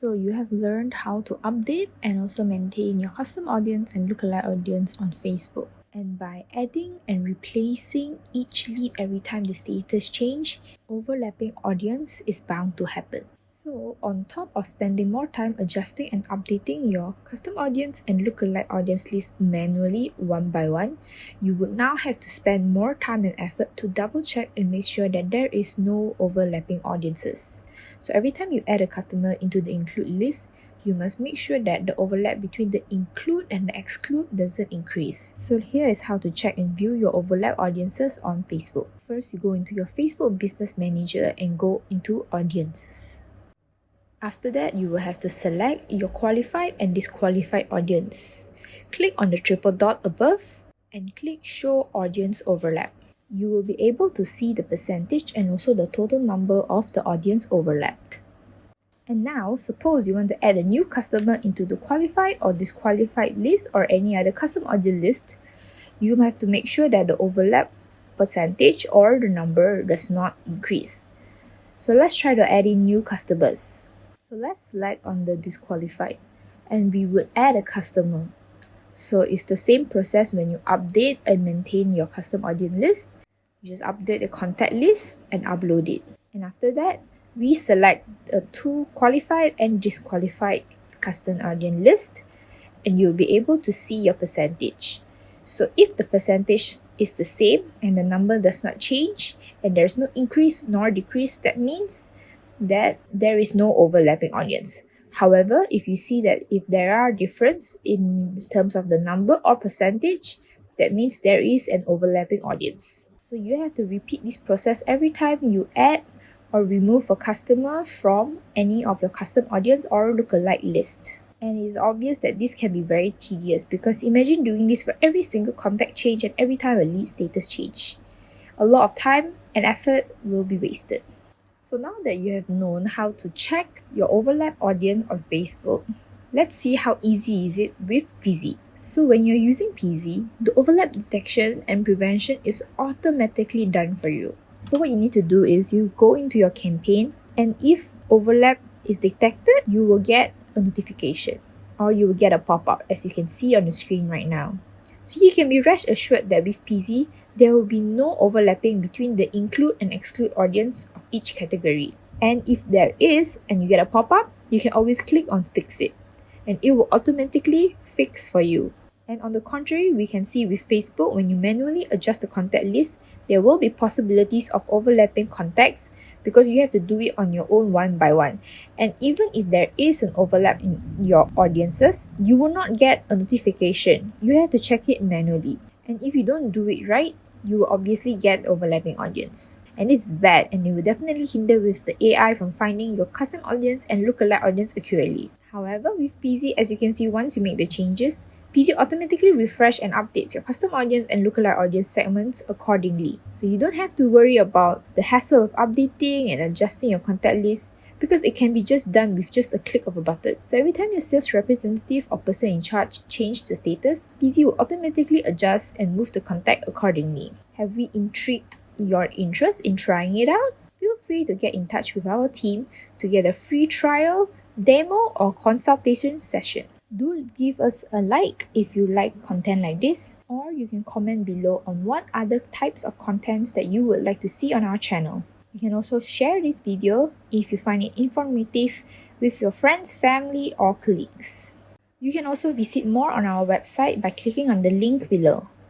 So you have learned how to update and also maintain your custom audience and lookalike audience on Facebook. And by adding and replacing each lead every time the status change, overlapping audience is bound to happen. So on top of spending more time adjusting and updating your custom audience and lookalike audience list manually one by one, you would now have to spend more time and effort to double check and make sure that there is no overlapping audiences. So every time you add a customer into the include list, you must make sure that the overlap between the include and the exclude doesn't increase. So here is how to check and view your overlap audiences on Facebook. First, you go into your Facebook Business Manager and go into Audiences. After that, you will have to select your qualified and disqualified audience. Click on the triple dot above and click Show Audience Overlap. You will be able to see the percentage and also the total number of the audience overlapped. And now, suppose you want to add a new customer into the qualified or disqualified list or any other custom audience list, you have to make sure that the overlap percentage or the number does not increase. So let's try to add in new customers. So let's select on the disqualified and we would add a customer. So it's the same process when you update and maintain your custom audience list. You just update the contact list and upload it. And after that, we select the two qualified and disqualified custom audience list and you'll be able to see your percentage. So if the percentage is the same and the number does not change and there's no increase nor decrease, that means that there is no overlapping audience. However, if you see that if there are difference in terms of the number or percentage, that means there is an overlapping audience. So you have to repeat this process every time you add or remove a customer from any of your custom audience or lookalike list. And it's obvious that this can be very tedious because imagine doing this for every single contact change and every time a lead status change. A lot of time and effort will be wasted. So now that you have known how to check your overlap audience on Facebook, let's see how easy is it with Peasy. So when you're using Peasy, the overlap detection and prevention is automatically done for you. So what you need to do is you go into your campaign and if overlap is detected, you will get a notification or you will get a pop-up as you can see on the screen right now. So you can be rest assured that with Peasy, there will be no overlapping between the include and exclude audience of each category. And if there is, and you get a pop-up, you can always click on fix it. And it will automatically fix for you. And on the contrary, we can see with Facebook, when you manually adjust the contact list, there will be possibilities of overlapping contacts because you have to do it on your own one by one. And even if there is an overlap in your audiences, you will not get a notification. You have to check it manually. And if you don't do it right, you will obviously get overlapping audience. And this is bad and it will definitely hinder with the AI from finding your custom audience and lookalike audience accurately. However, with Peasy, as you can see, once you make the changes, Peasy automatically refresh and updates your custom audience and lookalike audience segments accordingly. So you don't have to worry about the hassle of updating and adjusting your contact list because it can be just done with just a click of a button. So every time your sales representative or person in charge change the status, Peasy will automatically adjust and move the contact accordingly. Have we intrigued your interest in trying it out? Feel free to get in touch with our team to get a free trial, demo, or consultation session. Do give us a like if you like content like this, or you can comment below on what other types of contents that you would like to see on our channel. You can also share this video if you find it informative with your friends, family, or colleagues. You can also visit more on our website by clicking on the link below.